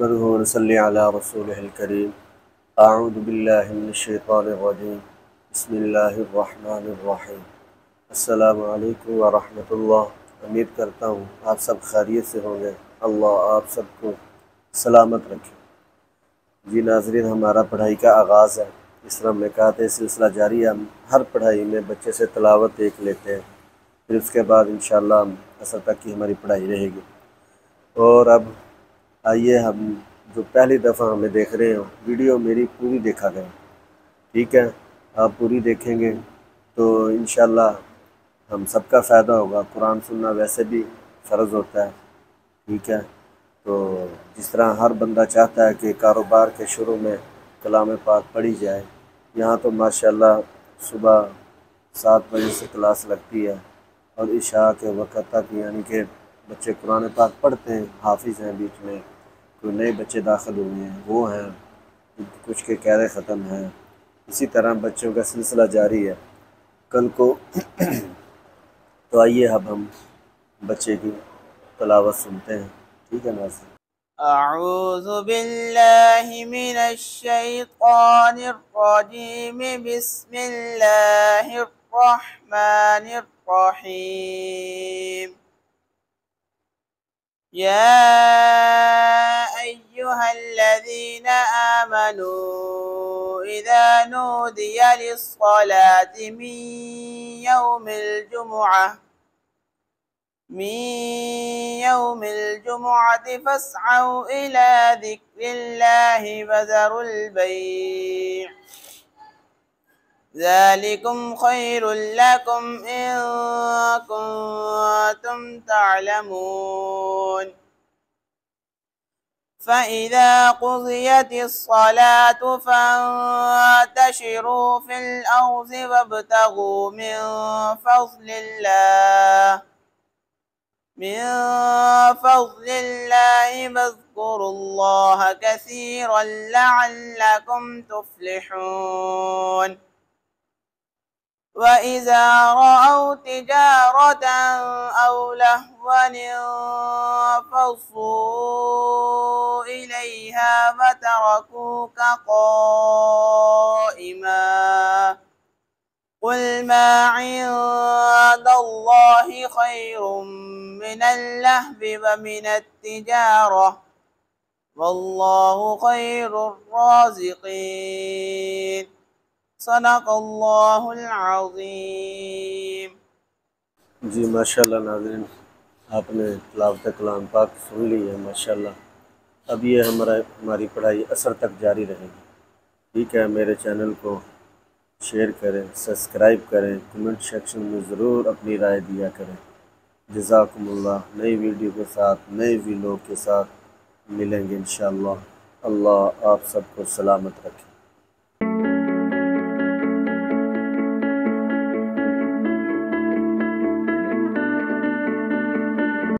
नहमदुहु व नसल्ली अला रसूलिहिल करीम। अऊज़ु बिल्लाहि मिनश शैतानिर रजीम। बिस्मिल्लाहिर रहमानिर रहीम। अस्सलामु अलैकुम व रहमतुल्लाह। उम्मीद करता हूँ आप सब खैरियत से होंगे। अल्लाह आप सबको सलामत रखे। जी नाज़रीन, हमारा पढ़ाई का आगाज़ है। इस रमज़ान का सिलसिला जारी है। हम हर पढ़ाई में बच्चे से तिलावत देख लेते हैं, फिर उसके बाद इंशाअल्लाह असर तक की हमारी पढ़ाई रहेगी। और अब आइए, हम जो पहली दफ़ा हमें देख रहे हो, वीडियो मेरी पूरी देखा करें, ठीक है। आप पूरी देखेंगे तो इंशाअल्लाह हम सबका फ़ायदा होगा। कुरान सुनना वैसे भी फ़र्ज़ होता है, ठीक है। तो जिस तरह हर बंदा चाहता है कि कारोबार के शुरू में कलाम पाक पढ़ी जाए, यहाँ तो माशाअल्लाह सुबह 7 बजे से क्लास लगती है और इशा के वक़्त तक, यानी कि बच्चे कुरान पाक पढ़ते हैं। हाफिज़ हैं, बीच में कोई नए बच्चे दाखिल हुए हैं, वो हैं, कुछ के क़ैदे ख़त्म हैं। इसी तरह बच्चों का सिलसिला जारी है कल को। तो आइए अब हम बच्चे की तिलावत सुनते हैं, ठीक है नाज़रीन। अऊज़ु बिल्लाहि मिनश शैतानिर रजीम। बिस्मिल्लाहिर रहमानिर रहीम। या अय्युहल्लज़ीना आमनू इज़ा नूदिया लिस्सलाति मिन यौमिल जुमुअति फस्अऊ इला ज़िक्रिल्लाहि वज़रुल बैअ ज़ालिकुम खैरुल लकुम इन कुंतुम तअलमून। फ़इज़ा क़ुज़ियतिस्सलातु फ़ंतशिरू फ़िल अर्ज़ि वब्तग़ू मिन फ़ज़लिल्लाहि वज़्कुरुल्लाह कसीरन लअल्लकुम तुफ़्लिहून। वइज़ा रअव तिजारतन अव लहवन इंफ़ज़्ज़ू इलैहा वतरकूक क़ाइमा। क़ुल मा इंदल्लाहि खैरुम मिनल लहवी व मिनत तिजारह वल्लाहु खैरुर राज़िक़ीन। सदक़ल्लाहुल अज़ीम। जी माशाअल्लाह नाज़रीन, आपने तिलावत कलाम पाक सुन ली है माशाअल्लाह। अब ये हमारी पढ़ाई असर तक जारी रहेगी, ठीक है। मेरे चैनल को शेयर करें, सब्सक्राइब करें, कमेंट सेक्शन में ज़रूर अपनी राय दिया करें। जज़ाकुमुल्लाह। नई वीडियो के साथ, नए व्लॉग के साथ मिलेंगे इंशाअल्लाह। अल्लाह आप सबको सलामत रखे।